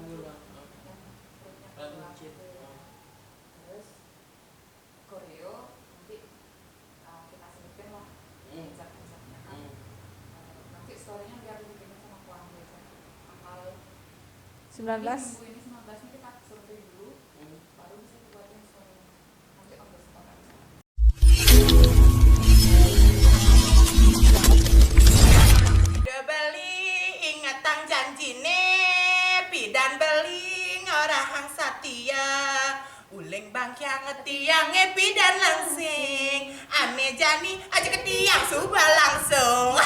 dulu. yang perutnya Lagu keluar kecil. gitu. Terus koreo nanti kita selipin lah dessert-dessertnya kan. Nanti story-nya biar dibikin sama keluarga aja. Tanggal 19. minggu ini 19 nya kita survei dulu, baru bisa dibuatin story. Nanti on the spot aja. Udah beli ingatan janjine bidan beli ngorahang satia uleng bangkyang ngetiang bidan langsing ane jani aja ketiang subah langsung.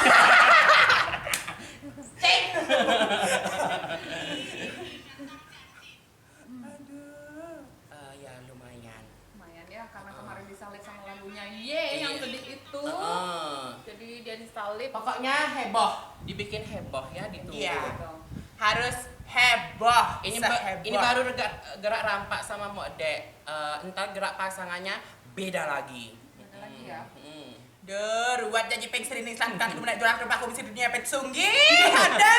Cek. Aduh. Ya lumayan. Lumayan ya, karena kemarin disalib sama lagunya Ye yang sedih itu. Jadi dia disalib. Pokoknya heboh. Dibikin heboh ya, ditunggu. Iya. Harus heboh. Ini baru gerak rampak sama Mode. Entar gerak pasangannya beda lagi. Beda lagi ya. Ruat jadi pengsering ning selatan kemudian jualan rumah komisi dunia pet sunggi. Ada.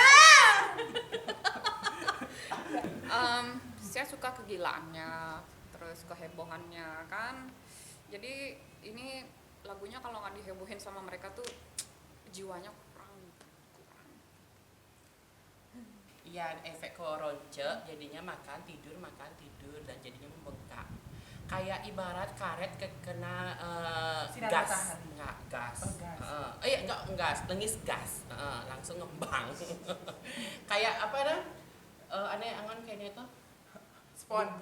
Saya suka kegilaannya, terus kehebohannya kan. Jadi ini lagunya kalau nggak dihebohin sama mereka tuh jiwanya kurang. Iya, efek koronce jadinya makan tidur dan jadinya membengkak. Kayak ibarat karet kena Sinar gas. matahari. Enggak, gas. Oh, gas. Enggak gas, lengis gas. Langsung ngembang. Kayak apa dah? Aneh angan kayaknya tuh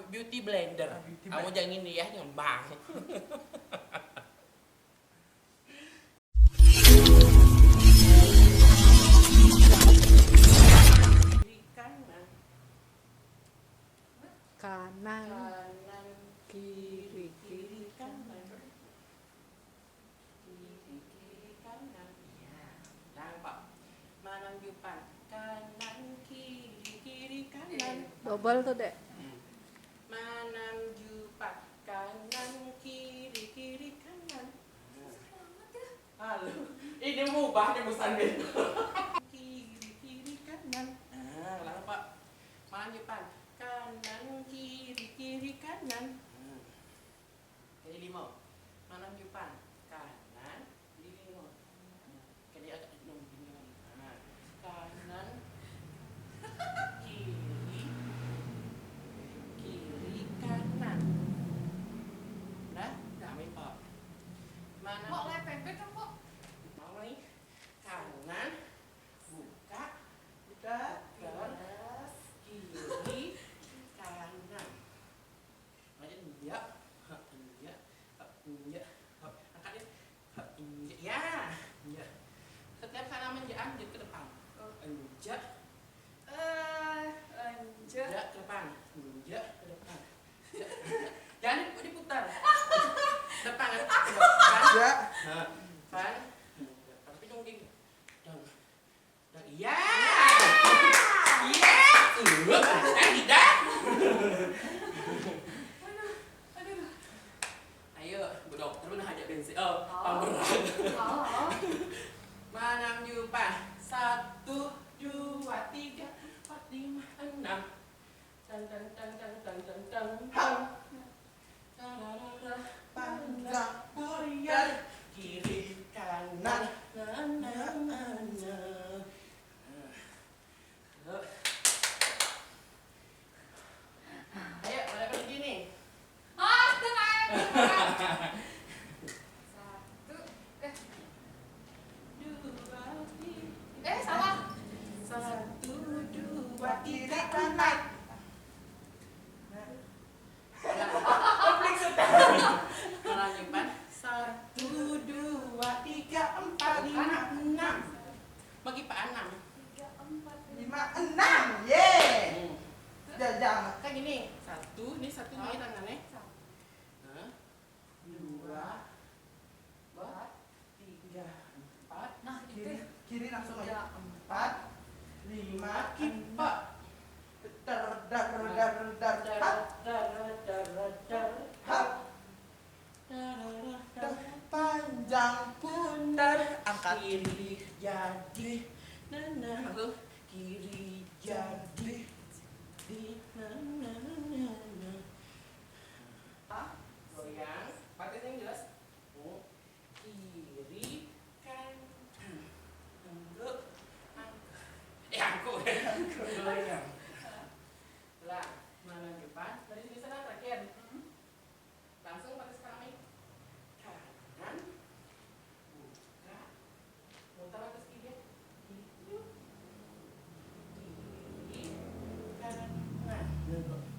beauty blender. Beauty Kamu blender. jangan ini ya, ngembang. Kanan, Kanan, kiri, kiri, kanan. Kiri, kanan. Ya, nampak. Manang jupan. Kanan, kiri, kanan. double tuh dek. Manang jupan. Kanan, kiri, kanan. Halo. Ini mubah nih pesan itu. Kiri, kanan. Nampak. Manang jupan. Kanan, kiri, kanan. Jadi 5. Manang jupan. Kanan, 5. Jadi agak nungguin lagi. Kanan, kiri, kanan. Dah, ambil Pak. Mana? Kok lepet kan kok? Mau nih. Kanan, buka, terus kiri, kanan. Macam iya, iya, iya, angkat ini, ya, iya. Setiap kali menjak ke depan, enjak, enjak ke depan, enjak ke depan. Jangan diputar. Depan kan? Ya. Depan. Tapi dongeng. Iya. Iya. Tidak. Ayo, Bu Dokter udah ajak bensin. Pamberan. Manam jumpa 1, 2, 3, 4, 5, 6. Tang tang tang tang tang tang tang tang. Panjang buyar Kiri kanan. Ayo, mulai pergi nih. Salah. 1, 2, kiri kanan. Malah nyimpan 1, 2, 3, 4, 5, 6. Bagi Pak 6. 5, 6. Ye. Jangan. Kayak gini. 1, ini 1 nih tangannya. 2, 3, 4. Nah, Kiri langsung aja. 4, 5, kipak. Panjang putar angkat kiri jadi kiri jadi di Iya, Kak.